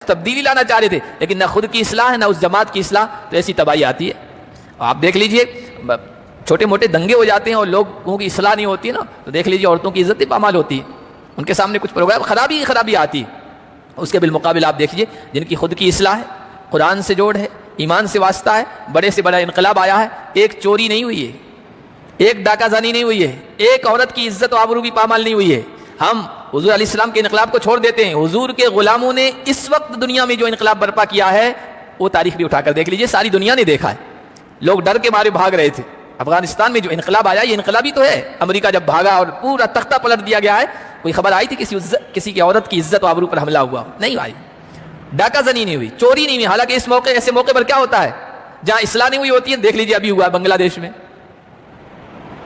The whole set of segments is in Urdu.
تبدیلی لانا چاہ رہے تھے، لیکن نہ خود کی اصلاح ہے نہ اس جماعت کی اصلاح، تو ایسی تباہی آتی ہے۔ آپ دیکھ لیجئے چھوٹے موٹے دنگے ہو جاتے ہیں اور لوگوں کی اصلاح نہیں ہوتی ہے نا، تو دیکھ لیجئے عورتوں کی عزت پامال ہوتی ہے، ان کے سامنے کچھ پروگرام خرابی آتی ہے۔ اس کے بالمقابل آپ دیکھیے جن کی خود کی اصلاح ہے، قرآن سے جوڑ ہے، ایمان سے واسطہ ہے، بڑے سے بڑا انقلاب آیا ہے، ایک چوری نہیں ہوئی ہے، ایک ڈاکہ زنی نہیں ہوئی ہے، ایک عورت کی عزت و آبرو بھی پامال نہیں ہوئی ہے۔ ہم حضور علیہ السلام کے انقلاب کو چھوڑ دیتے ہیں، حضور کے غلاموں نے اس وقت دنیا میں جو انقلاب برپا کیا ہے وہ تاریخ بھی اٹھا کر دیکھ لیجئے، ساری دنیا نے دیکھا ہے۔ لوگ ڈر کے مارے بھاگ رہے تھے، افغانستان میں جو انقلاب آیا یہ انقلابی تو ہے، امریکہ جب بھاگا اور پورا تختہ پلٹ دیا گیا ہے، کوئی خبر آئی تھی کسی کی عورت کی عزت و آبرو پر حملہ ہوا؟ نہیں آئی، ڈاکہ زنی نہیں ہوئی، چوری نہیں ہوئی۔ حالانکہ اس موقع ایسے موقع پر کیا ہوتا ہے جہاں اصلاح نہیں ہوئی ہوتی ہے، دیکھ لیجئے ابھی ہوا بنگلہ دیش میں،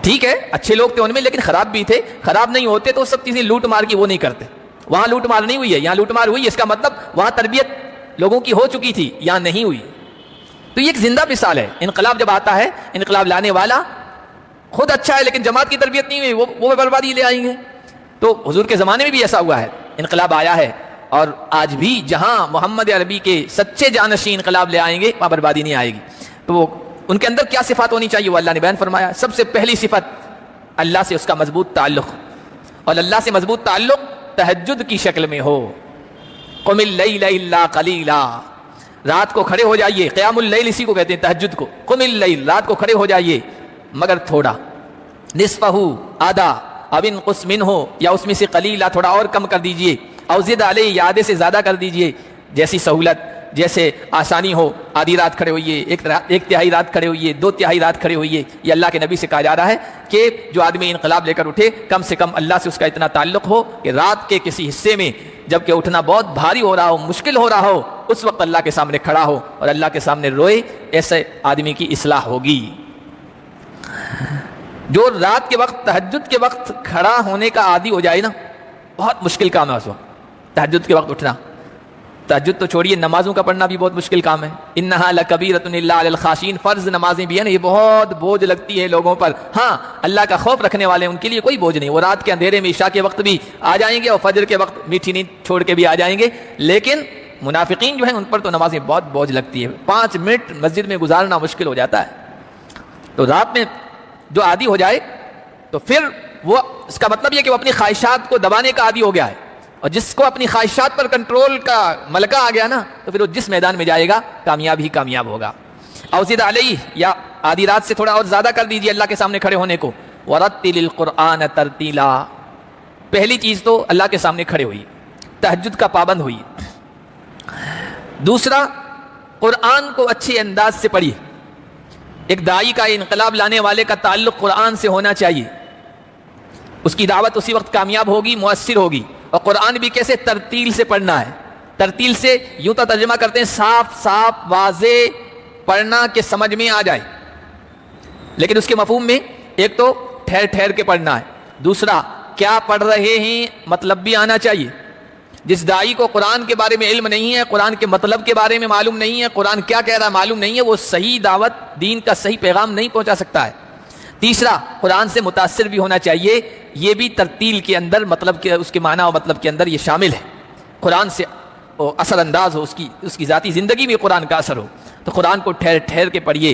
ٹھیک ہے اچھے لوگ تھے ان میں لیکن خراب بھی تھے، خراب نہیں ہوتے تو سب چیزیں لوٹ مار کی وہ نہیں کرتے۔ وہاں لوٹ مار نہیں ہوئی ہے، یہاں لوٹ مار ہوئی، اس کا مطلب وہاں تربیت لوگوں کی ہو چکی تھی، یہاں نہیں ہوئی۔ تو یہ ایک زندہ مثال ہے، انقلاب جب آتا ہے، انقلاب لانے والا خود اچھا ہے لیکن جماعت کی تربیت نہیں ہوئی، وہ بربادی لے آئیں گے۔ تو حضور کے زمانے میں بھی ایسا ہوا ہے، انقلاب آیا ہے، اور آج بھی جہاں محمد عربی کے سچے جانشین انقلاب لے آئیں گے وہاں بربادی نہیں آئے گی۔ تو ان کے اندر کیا صفات ہونی چاہیے وہ اللہ نے بیان فرمایا۔ سب سے پہلی صفت اللہ سے اس کا مضبوط تعلق، اور اللہ سے مضبوط تعلق تہجد کی شکل میں ہو۔ قم اللیل الا قلیلا، رات کو کھڑے ہو جائیے، قیام اللیل اسی کو کہتے ہیں تہجد کو۔ قم اللیل، رات کو کھڑے ہو جائیے مگر تھوڑا، نصفہ آدھا، او انقص منہ، یا اس میں سے قلیلا تھوڑا اور کم کر دیجئے، او زد علیہ، یا آدھے سے زیادہ کر دیجئے، جیسی سہولت جیسے آسانی ہو، آدھی رات کھڑے ہوئیے، ایک تہائی رات کھڑے ہوئیے، 2/3 رات کھڑے ہوئیے۔ یہ اللہ کے نبی سے کہا جا رہا ہے کہ جو آدمی انقلاب لے کر اٹھے کم سے کم اللہ سے اس کا اتنا تعلق ہو کہ رات کے کسی حصے میں جب کہ اٹھنا بہت بھاری ہو رہا ہو، مشکل ہو رہا ہو، اس وقت اللہ کے سامنے کھڑا ہو اور اللہ کے سامنے روئے، ایسے آدمی کی اصلاح ہوگی۔ جو رات کے وقت تہجد کے وقت کھڑا ہونے کا عادی ہو جائے نا، بہت مشکل کام ہے اس وقت تہجد کے وقت اٹھنا۔ تہجد تو چھوڑیے، نمازوں کا پڑھنا بھی بہت مشکل کام ہے۔ انہا لکبیرۃ الا علی الخاشعین، فرض نمازیں بھی ہیں نا، یہ بہت بوجھ لگتی ہے لوگوں پر۔ ہاں اللہ کا خوف رکھنے والے ان کے لیے کوئی بوجھ نہیں، وہ رات کے اندھیرے میں عشاء کے وقت بھی آ جائیں گے اور فجر کے وقت میٹھی نیند چھوڑ کے بھی آ جائیں گے، لیکن منافقین جو ہیں ان پر تو نمازیں بہت بوجھ لگتی ہے، 5 منٹ مسجد میں گزارنا مشکل ہو جاتا ہے۔ تو رات میں جو عادی ہو جائے تو پھر وہ اس کا مطلب یہ کہ وہ اپنی خواہشات کو دبانے کا عادی ہو گیا ہے، اور جس کو اپنی خواہشات پر کنٹرول کا ملکہ آ گیا نا، تو پھر وہ جس میدان میں جائے گا کامیاب ہی کامیاب ہوگا۔ اوزد علیہ، یا آدھی رات سے تھوڑا اور زیادہ کر دیجئے اللہ کے سامنے کھڑے ہونے کو۔ ورتل القرآن ترتیلا، پہلی چیز تو اللہ کے سامنے کھڑے ہوئی، تہجد کا پابند ہوئی۔ دوسرا، قرآن کو اچھے انداز سے پڑھیے۔ ایک داعی کا، انقلاب لانے والے کا تعلق قرآن سے ہونا چاہیے، اس کی دعوت اسی وقت کامیاب ہوگی، مؤثر ہوگی۔ اور قرآن بھی کیسے؟ ترتیل سے پڑھنا ہے۔ ترتیل سے یوں تو ترجمہ کرتے ہیں صاف صاف واضح پڑھنا کہ سمجھ میں آ جائے، لیکن اس کے مفہوم میں ایک تو ٹھہر ٹھہر کے پڑھنا ہے، دوسرا کیا پڑھ رہے ہیں مطلب بھی آنا چاہیے۔ جس داعی کو قرآن کے بارے میں علم نہیں ہے، قرآن کے مطلب کے بارے میں معلوم نہیں ہے، قرآن کیا کہہ رہا ہے معلوم نہیں ہے، وہ صحیح دعوت دین کا صحیح پیغام نہیں پہنچا سکتا ہے۔ تیسرا، قرآن سے متاثر بھی ہونا چاہیے، یہ بھی ترتیل کے اندر مطلب کے اس کے معنی اور مطلب کے اندر یہ شامل ہے۔ قرآن سے اثر انداز ہو، اس کی ذاتی زندگی میں قرآن کا اثر ہو، تو قرآن کو ٹھہر ٹھہر کے پڑھیے،